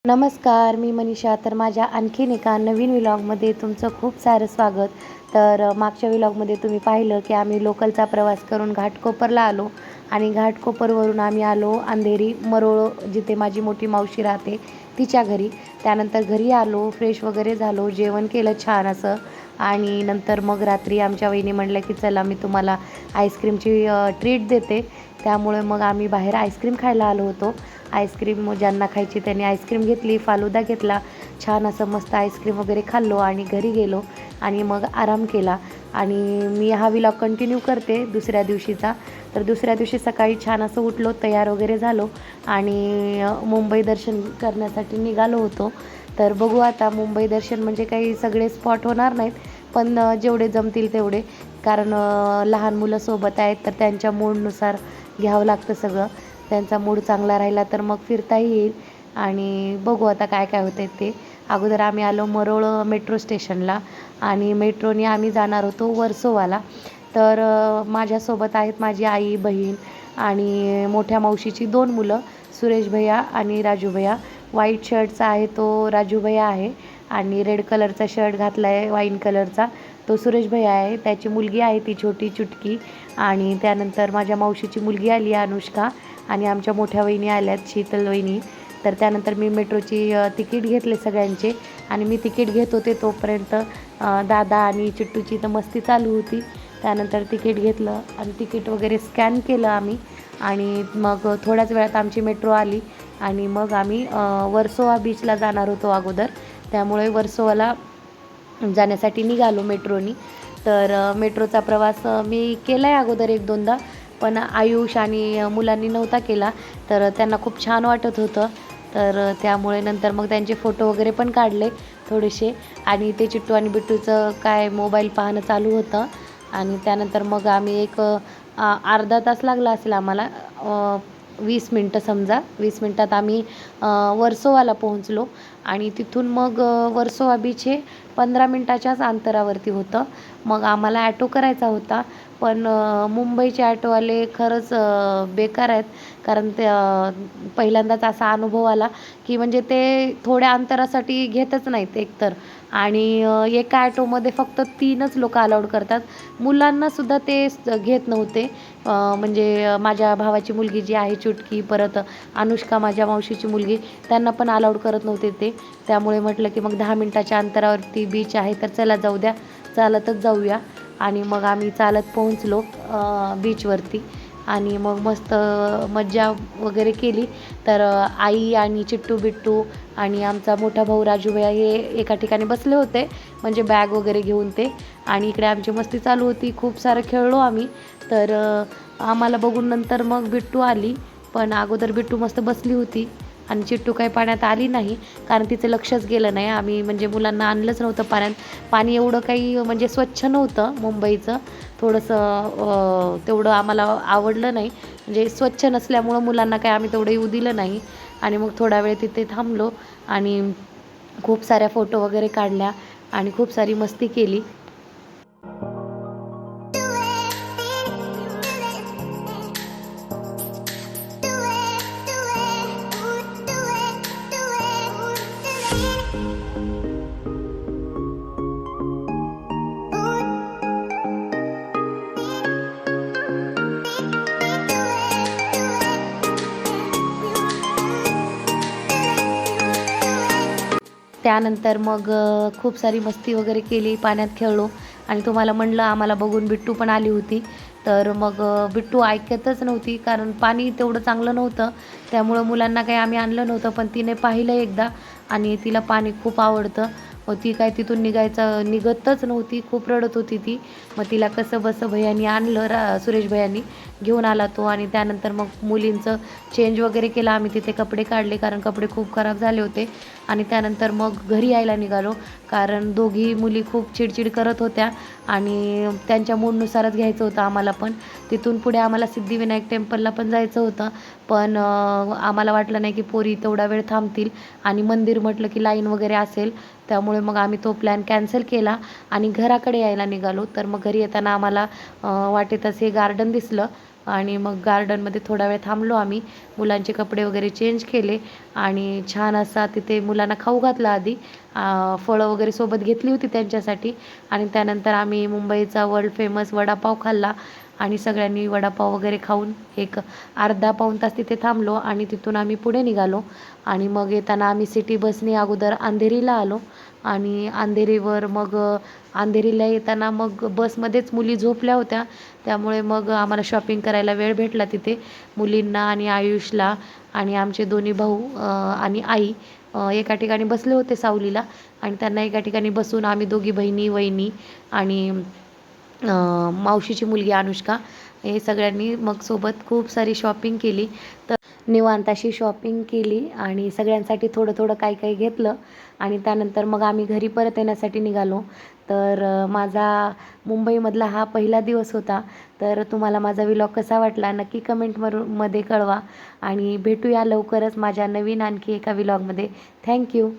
नमस्कार, मी मनीषा. तर माझ्या आणखीन एका नवीन व्लॉगमध्ये तुमचं खूप सारं स्वागत. तर मागच्या व्लॉगमध्ये तुम्ही पाहिलं की आम्ही लोकलचा प्रवास करून घाटकोपरला आलो आणि घाटकोपरवरून आम्ही आलो अंधेरी मरोळ, जिथे माझी मोठी मावशी राहते तिच्या घरी. त्यानंतर घरी आलो, फ्रेश वगैरे झालो, जेवण केलं छान असं. आणि नंतर मग रात्री आमच्या वहिनी म्हणल्या की चला मी तुम्हाला आईस्क्रीमची ट्रीट देते. त्यामुळे मग आम्ही बाहेर आईस्क्रीम खायला आलो होतो. आईस्क्रीम ज्यांना खायची त्यांनी आईस्क्रीम घेतली, फालुदा घेतला, छान असं मस्त आईस्क्रीम वगैरे खाल्लो आणि घरी गेलो आणि मग आराम केला. आणि मी हा व्लॉग कंटिन्यू करते दुसऱ्या दिवशीचा. तर दुसऱ्या दिवशी सकाळी छान असं उठलो, तयार वगैरे झालो आणि मुंबई दर्शन करण्यासाठी निघालो होतो. तर बघू आता, मुंबई दर्शन म्हणजे काही सगळे स्पॉट होणार नाहीत, पण जेवढे जमतील तेवढे, कारण लहान मुलं सोबत आहेत तर त्यांच्या मूडनुसार घ्यावं लागतं सगळं. त्यांचा मूड चांगला राहिला तर मग फिरताही येईल आणि बघू आता काय काय होतं ते. अगोदर आम्ही आलो मरोळ मेट्रो स्टेशनला आणि मेट्रोने आम्ही जाणार होतो वर्सोवाला. तर माझ्यासोबत आहेत माझी आई, बहीण आणि मोठ्या मावशीची 2 मुलं, सुरेश भैया आणि राजू भैया. व्हाईट शर्टचा आहे तो राजू भैया आहे आणि रेड कलरचा शर्ट घातला आहे वाईन कलरचा तो सुरेश भैया आहे. त्याची मुलगी आहे ती छोटी चुटकी. आणि त्यानंतर माझ्या मावशीची मुलगी आली अनुष्का आणि आमच्या मोठ्या वहिनी आल्यात, शीतल वहिनी. तर त्यानंतर मी मेट्रोची तिकीट घेतले सगळ्यांचे आणि मी तिकीट घेत होते तोपर्यंत दादा आणि चिट्टूची तर मस्ती चालू होती. त्यानंतर तिकीट घेतलं आणि तिकीट वगैरे स्कॅन केलं आम्ही आणि मग थोड्याच वेळात आमची मेट्रो आली आणि मग आम्ही वर्सोवा बीचला जाणार होतो अगोदर. त्यामुळे वर्सोवाला जाण्यासाठी निघालो मेट्रोनी. तर मेट्रोचा प्रवास मी केला आहे अगोदर 1-2दा, पण आयुष आणि मुलांनी नव्हता केला. तर त्यांना खूप छान वाटत होतं. तर त्यामुळे नंतर मग त्यांचे फोटो वगैरे पण काढले थोडेसे आणि ते चिट्टू आणि बिट्टूचं काय मोबाईल पाहणं चालू होतं. आणि त्यानंतर मग आम्ही एक अर्धा तास लागला असेल आम्हाला, 20 मिनटं समजा. 20 मिनटात आम्ही वर्सोवाला पोहोचलो आणि तिथून मग वर्सोवा बीच हे 15 मिनटाच्याच अंतरावरती होतं. मग आम्हाला ॲटो करायचा होता, पण मुंबईचे ॲटोवाले खरंच बेकार आहेत. कारण ते पहिल्यांदाच असा अनुभव आला की म्हणजे ते थोड्या अंतरासाठी घेतच नाहीत एकतर. आणि एका ॲटोमध्ये फक्त 3च लोकं अलाउड करतात. मुलांनासुद्धा ते घेत नव्हते. म्हणजे माझ्या भावाची मुलगी जी आहे चुटकी, परत अनुष्का माझ्या मावशीची मुलगी, त्यांना पण अलाउड करत नव्हते ते. त्यामुळे म्हटलं की मग 10 मिनटाच्या अंतरावरती बीच आहे तर चला जाऊ द्या, चालतच जाऊया. आणि मग आम्ही चालत पोहोचलो बीचवरती आणि मग मस्त मज्जा वगैरे केली. तर आई आणि चिट्टू बिट्टू आणि आमचा मोठा भाऊ राजू भैया हे एका ठिकाणी बसले होते, म्हणजे बॅग वगैरे घेऊन ते. आणि इकडे आमची मस्ती चालू होती, खूप सारं खेळलो आम्ही. तर आम्हाला बघून नंतर मग बिट्टू आली, पण अगोदर बिट्टू मस्त बसली होती आणि चिट्टू काही पाण्यात आली नाही, कारण तिचं लक्षच गेलं नाही. आम्ही म्हणजे मुलांना आणलंच नव्हतं पाण्यात. पाणी एवढं काही म्हणजे स्वच्छ नव्हतं मुंबईचं, थोडंसं तेवढं आम्हाला आवडलं नाही. म्हणजे स्वच्छ नसल्यामुळं मुलांना काय आम्ही तेवढं येऊ दिलं नाही. आणि मग थोडा वेळ तिथे थांबलो आणि खूप साऱ्या फोटो वगैरे काढल्या आणि खूप सारी मस्ती केली. त्यानंतर मग खूप सारी मस्ती वगैरे केली, पाण्यात खेळलो आणि तुम्हाला म्हणलं आम्हाला बघून बिट्टू पण आली होती. तर मग बिट्टू ऐकतच नव्हती, कारण पाणी तेवढं चांगलं नव्हतं. त्यामुळं मुलांना काही आम्ही आणलं नव्हतं, पण तिने पाहिलं एकदा आणि तिला पाणी खूप आवडतं. मग ती काय तिथून निघतच नव्हती, खूप रडत होती ती. मग तिला कसं बसं भैयानी आणलं, सुरेश भैयानी घेऊन आला तो. आणि त्यानंतर मग मुलींचं चेंज वगैरे केलं आम्ही, तिथे कपडे काढले कारण कपडे खूप खराब झाले होते. आणि त्यानंतर मग घरी यायला निघालो, कारण दोघी मुली खूप चिडचिड करत होत्या आणि त्यांच्या मूडनुसारच घ्यायचं होतं आम्हाला पण. तिथून पुढे आम्हाला सिद्धिविनायक टेम्पलला पण जायचं होतं, पण आम्हाला वाटलं नाही की पोरी तेवढा वेळ थांबतील आणि मंदिर म्हटलं की लाईन वगैरे असेल. त्यामुळे मग आम्ही तो प्लॅन कॅन्सल केला आणि घराकडे यायला निघालो. तर मग घरी येताना आम्हाला वाटेतच हे गार्डन दिसलं. आणि मग गार्डनमध्ये थोडा वेळ थांबलो आम्ही. मुलांचे कपडे वगैरे चेंज केले आणि छान असा तिथे मुलांना खाऊ घातला आधी. फळं वगैरे सोबत घेतली होती त्यांच्यासाठी आणि त्यानंतर आम्ही मुंबईचा वर्ल्ड फेमस वडापाव खाल्ला आणि सगळ्यांनी वडापाव वगैरे खाऊन एक अर्धा पाऊण तास तिथे थांबलो आणि तिथून आम्ही पुढे निघालो. आणि मग येताना आम्ही सिटी बसने अगोदर अंधेरीला आलो आणि अंधेरीवर मग अंधेरीला येताना मग बसमध्येच मुली झोपल्या होत्या, त्यामुळे मग आम्हाला शॉपिंग करायला वेळ भेटला तिथे. मुलींना आणि आयुषला आणि आमचे दोन्ही भाऊ आणि आई एका ठिकाणी बसले होते सावलीला आणि त्यांना एका ठिकाणी बसून आम्ही दोघी बहिणी, वहिनी आणि मावशीची मुलगी अनुष्का हे सगळ्यांनी मग सोबत खूप सारी शॉपिंग केली. तर निवांत अशी शॉपिंग केली आणि सगळ्यांसाठी थोडं थोडं काही काही घेतलं आणि त्यानंतर मग आम्ही घरी परत येण्यासाठी निघालो. तर माझा मुंबईमधला हा पहिला दिवस होता. तर तुम्हाला माझा व्लॉग कसा वाटला नक्की मध्ये कळवा आणि भेटूया लवकरच माझ्या नवीन आणखी एका व्लॉगमध्ये. थँक्यू.